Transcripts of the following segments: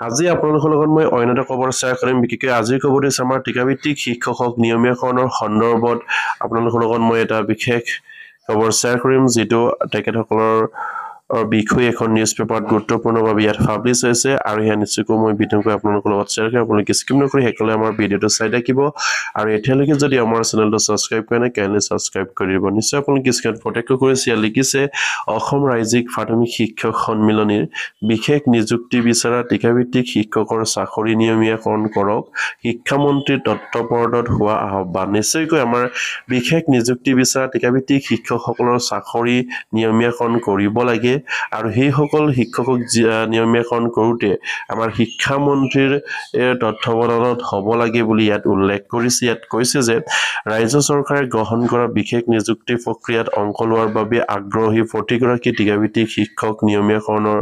আজি আপোনালোকৰ লগত মই অন্য এটা খবৰ শ্বেয়াৰ কৰিম বিশেষকৈ আজিৰ খবৰ হৈছে আমাৰ টিকাভিত্তিক শিক্ষকক নিয়মীয়াকৰণৰ সন্দৰ্ভত আপোনালোকৰ লগত মই এটা বিশেষ খবৰ শ্বেয়াৰ কৰিম যিটো তেখেতসকলৰ বিষয়ে এখন নিউজ পেপাৰত গুৰুত্বপূৰ্ণভাৱে ইয়াত পাব্লিছ হৈছে আৰু ইয়া নিশ্চয়কৈ মই বিতংকৈ আপোনালোকৰ লগত শ্বেয়াৰ কৰিম আপোনালোকে স্কিপ নকৰি সকলোৱে আমাৰ ভিডিঅ'টো চাই থাকিব আৰু এতিয়ালৈকে যদি আমাৰ চেনেলটো ছাবস্ক্ৰাইব কৰা নাই কাইণ্ডলি ছাবস্ক্ৰাইব কৰি দিব নিশ্চয় আপোনালোকে স্ক্ৰীনত প্ৰত্যক্ষ কৰিছে ইয়াত লিখিছে অসম ৰাজ্যিক প্ৰাথমিক শিক্ষক সন্মিলনীৰ বিশেষ নিযুক্তি বিচৰা টিকাভিত্তিক শিক্ষকৰ চাকৰি নিয়মীয়াকৰণ কৰক শিক্ষামন্ত্ৰীৰ তত্ত্বাৱধানত হোৱা আহ্বান নিশ্চয়কৈ আমাৰ বিশেষ নিযুক্তি বিচৰা টিকাভিত্তিক শিক্ষকসকলৰ চাকৰি নিয়মীয়াকৰণ কৰিব লাগে আৰু সেইসকল শিক্ষকক নিয়মীয়াকৰণ কৰোঁতে আমাৰ শিক্ষামন্ত্ৰীৰ তত্ত্বাৱধানত হ'ব লাগে বুলি ইয়াত উল্লেখ কৰিছে ইয়াত কৈছে যে ৰাজ্য চৰকাৰে গ্ৰহণ কৰা বিশেষ নিযুক্তি প্ৰক্ৰিয়াত অংশ লোৱাৰ বাবে আগ্ৰহী প্ৰতিগৰাকী টিকাভিত্তিক শিক্ষক নিয়মীয়াকৰণৰ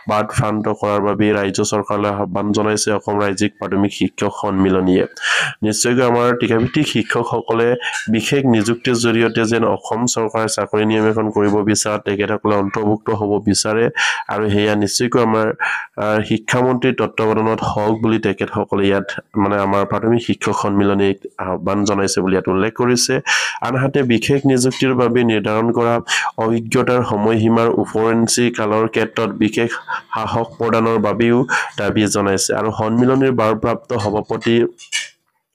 বাদ ভ্ৰান্ত কৰাৰ বাবে ৰাজ্য চৰকাৰলৈ আহ্বান জনাইছে অসম ৰাজ্যিক প্ৰাথমিক শিক্ষক সন্মিলনীয়ে নিশ্চয়কৈ আমাৰ টিকাভিত্তিক শিক্ষকসকলে বিশেষ নিযুক্তিৰ জৰিয়তে যেন অসম চৰকাৰে চাকৰি নিয়মীয়াকৰণ কৰিব বিচাৰে তেখেতসকলে অন্তৰ্ভুক্ত হ'ব বিচাৰে আৰু হেয়া নিশ্চয়কৈ আমাৰ শিক্ষামন্ত্ৰীৰ তত্ত্বাৱধানত হওক বুলি তেখেতসকলে ইয়াত মানে আমাৰ প্ৰাথমিক শিক্ষক সন্মিলনীক আহ্বান জনাইছে বুলি ইয়াত উল্লেখ কৰিছে আনহাতে বিশেষ নিযুক্তিৰ বাবে নিৰ্ধাৰণ কৰা অভিজ্ঞতাৰ সময়সীমাৰ উপৰঞ্চি কালৰ ক্ষেত্ৰত বিশেষ সাহস প্ৰদানৰ বাবেও দাবী জনাইছে আৰু সন্মিলনীৰ ভাৰপ্ৰাপ্ত সভাপতি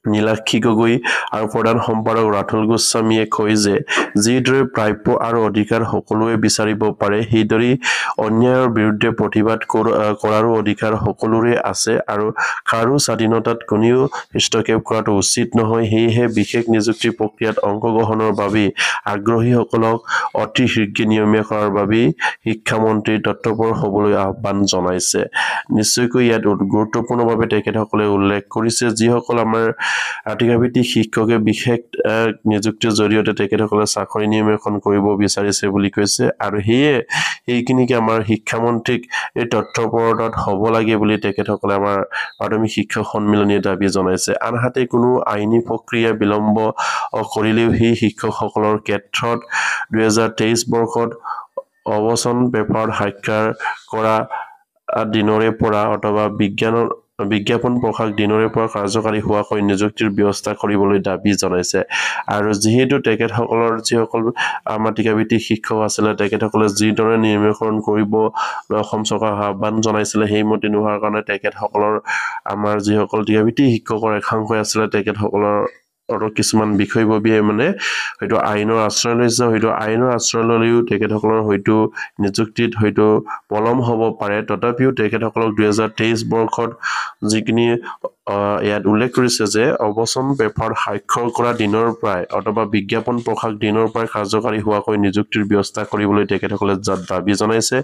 নীলাক্ষী গগৈ আৰু প্ৰধান সম্পাদক ৰাতুল গোস্বামীয়ে কয় যে যিদৰে প্ৰাপ্য আৰু অধিকাৰ সকলোৱে বিচাৰিব পাৰে সেইদৰে অন্যায়ৰ বিৰুদ্ধে প্ৰতিবাদ কৰাৰো অধিকাৰ সকলোৰে আছে আৰু কাৰো স্বাধীনতাত কোনেও হস্তক্ষেপ কৰাটো উচিত নহয় সেয়েহে বিশেষ নিযুক্তি প্ৰক্ৰিয়াত অংশগ্ৰহণৰ বাবে আগ্ৰহীসকলক অতি শীঘ্ৰে নিয়মীয়া কৰাৰ বাবে শিক্ষামন্ত্ৰীৰ তত্ত্বাৱধান হ'বলৈ আহ্বান জনাইছে নিশ্চয়কৈ ইয়াত গুৰুত্বপূৰ্ণভাৱে তেখেতসকলে উল্লেখ কৰিছে যিসকল আমাৰ টিকাভিত্তিক শিক্ষকে বিশেষ নিযুক্তিৰ জৰিয়তে তেখেতসকলে চাকৰি নিয়মীয়াকৰণ কৰিব বিচাৰিছে বুলি কৈছে আৰু সেয়ে এইখিনিকে আমাৰ শিক্ষামন্ত্ৰীক এই তত্ত্বাৱধানত হ'ব লাগে বুলি তেখেতসকলে আমাৰ প্ৰাথমিক শিক্ষক সন্মিলনীয়ে দাবী জনাইছে আনহাতে কোনো আইনী প্ৰক্ৰিয়া বিলম্ব কৰিলেও সেই শিক্ষকসকলৰ ক্ষেত্ৰত 2023 বৰ্ষত অৱচন পেপাৰত স্বাক্ষৰ কৰা দিনৰে পৰা অথবা বিজ্ঞাপন প্ৰকাশ দিনৰে পৰা কাৰ্যকাৰী হোৱাকৈ নিযুক্তিৰ ব্যৱস্থা কৰিবলৈ দাবী জনাইছে আৰু যিহেতু তেখেতসকলৰ যিসকল আমাৰ টিকাভিত্তিক শিক্ষক আছিলে তেখেতসকলে যিদৰে নিয়মীয়াকৰণ কৰিব অসম চৰকাৰক আহ্বান জনাইছিলে সেইমতে নোহোৱাৰ কাৰণে তেখেতসকলৰ আমাৰ যিসকল টিকাভিত্তিক শিক্ষকৰ একাংশ আছিলে তেখেতসকলৰ কিছুমান বিষয়ববীয়ে মানে হয়তো আইনৰ আশ্ৰয় লৈছে হয়তো আইনৰ আশ্ৰয় ল'লেও তেখেতসকলৰ হয়তো নিযুক্তিত হয়তো পলম হ'ব পাৰে তথাপিও তেখেতসকলক 2023 বৰ্ষত যিখিনি ইয়াত উল্লেখ কৰিছে যে অৱচন পেপাৰত স্বাক্ষৰ কৰা দিনৰ পৰাই অথবা বিজ্ঞাপন প্ৰকাশ দিনৰ পৰাই কাৰ্যকাৰী হোৱাকৈ নিযুক্তিৰ ব্যৱস্থা কৰিবলৈ তেখেতসকলে দাবী জনাইছে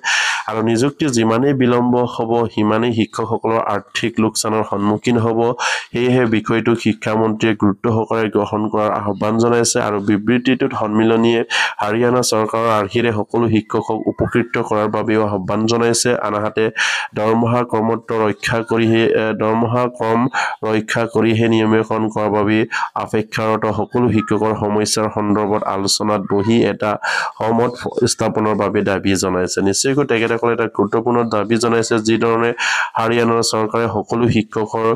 আৰু নিযুক্তি যিমানেই বিলম্ব হ'ব সিমানেই শিক্ষকসকলৰ আৰ্থিক লোকচানৰ সন্মুখীন হ'ব সেয়েহে বিষয়টো শিক্ষামন্ত্ৰীয়ে গুৰুত্ব সহকাৰে গ্ৰহণ কৰাৰ আহ্বান জনাইছে আৰু বিবৃতিটোত সন্মিলনীয়ে হাৰিয়ানা চৰকাৰৰ আৰ্হিৰে সকলো শিক্ষকক উপকৃত কৰাৰ বাবেও আহ্বান জনাইছে আনহাতে দৰমহা ক্ৰম ৰক্ষা কৰিহে নিয়মীয়াকৰণ কৰাৰ বাবে অপেক্ষাৰত সকলো শিক্ষকৰ সমস্যাৰ সন্দৰ্ভত আলোচনাত বহি এটা সহমত স্থাপনৰ বাবে দাবী জনাইছে নিশ্চয়কৈ তেখেতসকলে এটা গুৰুত্বপূৰ্ণ দাবী জনাইছে যিধৰণে হাৰিয়ানাৰ চৰকাৰে সকলো শিক্ষকৰ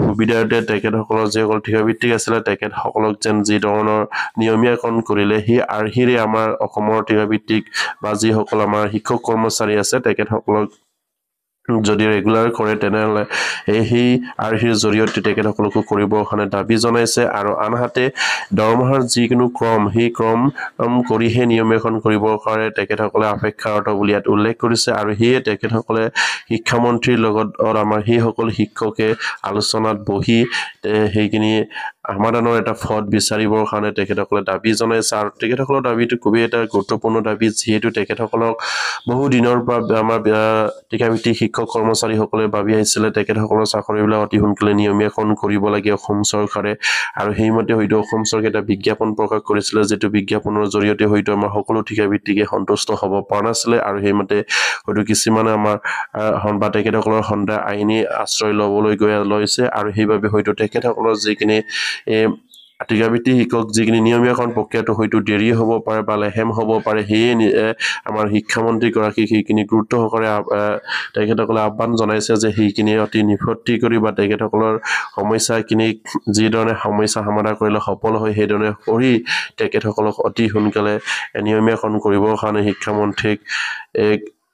সুবিধাৰ্থে তেখেতসকলৰ যিসকল টিকাভিত্তিক আছিলে তেখেতসকলক যেন যি ধৰণৰ নিয়মীয়াকৰণ কৰিলে সেই আৰ্হিৰে আমাৰ অসমৰ টিকাভিত্তিক বা যিসকল আমাৰ শিক্ষক কৰ্মচাৰী আছে তেখেতসকলক যদি ৰেগুলাৰ কৰে তেনেহলে সেই আৰ্হিৰ জৰিয়তে তেখেতসকলকো কৰিবৰ কাৰণে দাবী জনাইছে আৰু আনহাতে দৰমহাৰ যিকোনো ক্ৰম সেই ক্ৰম কৰিহে নিয়মীয়াকৰণ কৰিবৰ কাৰণে তেখেতসকলে অপেক্ষাৰত বুলি ইয়াত উল্লেখ কৰিছে আৰু সেয়ে তেখেতসকলে শিক্ষামন্ত্ৰীৰ লগত আমাৰ সেইসকল শিক্ষকে আলোচনাত বহি সেইখিনি সমাধানৰ এটা পথ বিচাৰিবৰ কাৰণে তেখেতসকলে দাবী জনাইছে আৰু তেখেতসকলৰ দাবীটো খুবেই এটা গুৰুত্বপূৰ্ণ দাবী যিহেতু তেখেতসকলক বহু দিনৰ পৰা আমাৰ টিকাভিত্তিক শিক্ষক কৰ্মচাৰীসকলে ভাবি আহিছিলে তেখেতসকলৰ চাকৰিবিলাক অতি সোনকালে নিয়মীয়াকৰণ কৰিব লাগে অসম চৰকাৰে আৰু সেইমতে হয়তো অসম চৰকাৰে এটা বিজ্ঞাপন প্ৰকাশ কৰিছিলে যিটো বিজ্ঞাপনৰ জৰিয়তে হয়তো আমাৰ সকলো টিকাভিত্তিকে সন্তুষ্ট হ'ব পৰা নাছিলে আৰু সেইমতে হয়তো কিছুমানে আমাৰ বা তেখেতসকলৰ আইনী আশ্ৰয় ল'বলৈ লৈছে আৰু সেইবাবে হয়তো তেখেতসকলৰ যিখিনি টিকাভিত্তিক শিক্ষক যিখিনি নিয়মীয়াকৰণ প্ৰক্ৰিয়াটো হয়তো দেৰি হ'ব পাৰে বা লেহেম হ'ব পাৰে সেয়ে আমাৰ শিক্ষামন্ত্ৰীগৰাকীক সেইখিনি গুৰুত্ব সহকাৰে তেখেতসকলে আহ্বান জনাইছে যে সেইখিনি অতি নিষ্পত্তি কৰি বা তেখেতসকলৰ সমস্যাখিনিক যিধৰণে সমস্যা সমাধান কৰিলে সফল হয় সেইধৰণে কৰি তেখেতসকলক অতি সোনকালে নিয়মীয়াকৰণ কৰিবৰ কাৰণে শিক্ষামন্ত্ৰীক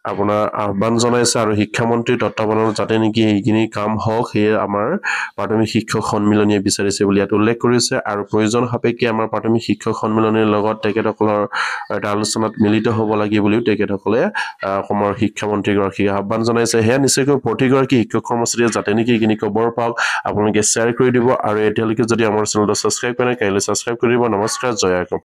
আপোনাৰ আহ্বান জনাইছে আৰু শিক্ষামন্ত্ৰীৰ তত্বাৱধানত যাতে নেকি এইখিনি কাম হওক সেয়ে আমাৰ প্ৰাথমিক শিক্ষক সন্মিলনীয়ে বিচাৰিছে বুলি ইয়াত উল্লেখ কৰিছে আৰু প্ৰয়োজন সাপেক্ষে আমাৰ প্ৰাথমিক শিক্ষক সন্মিলনীৰ লগত তেখেতসকলৰ এটা আলোচনাত মিলিত হ'ব লাগে বুলিও তেখেতসকলে অসমৰ শিক্ষামন্ত্ৰীগৰাকীক আহ্বান জনাইছে সেয়া নিশ্চয়কৈ প্ৰতিগৰাকী শিক্ষক কৰ্মচাৰীয়ে যাতে নেকি এইখিনি খবৰ পাওক আপোনালোকে শ্বেয়াৰ কৰি দিব আৰু এতিয়ালৈকে যদি আমাৰ চেনেলটো ছাবস্ক্ৰাইব কৰে কাইলৈ ছাবস্ক্ৰাইব কৰি দিব নমস্কাৰ জয় আইকম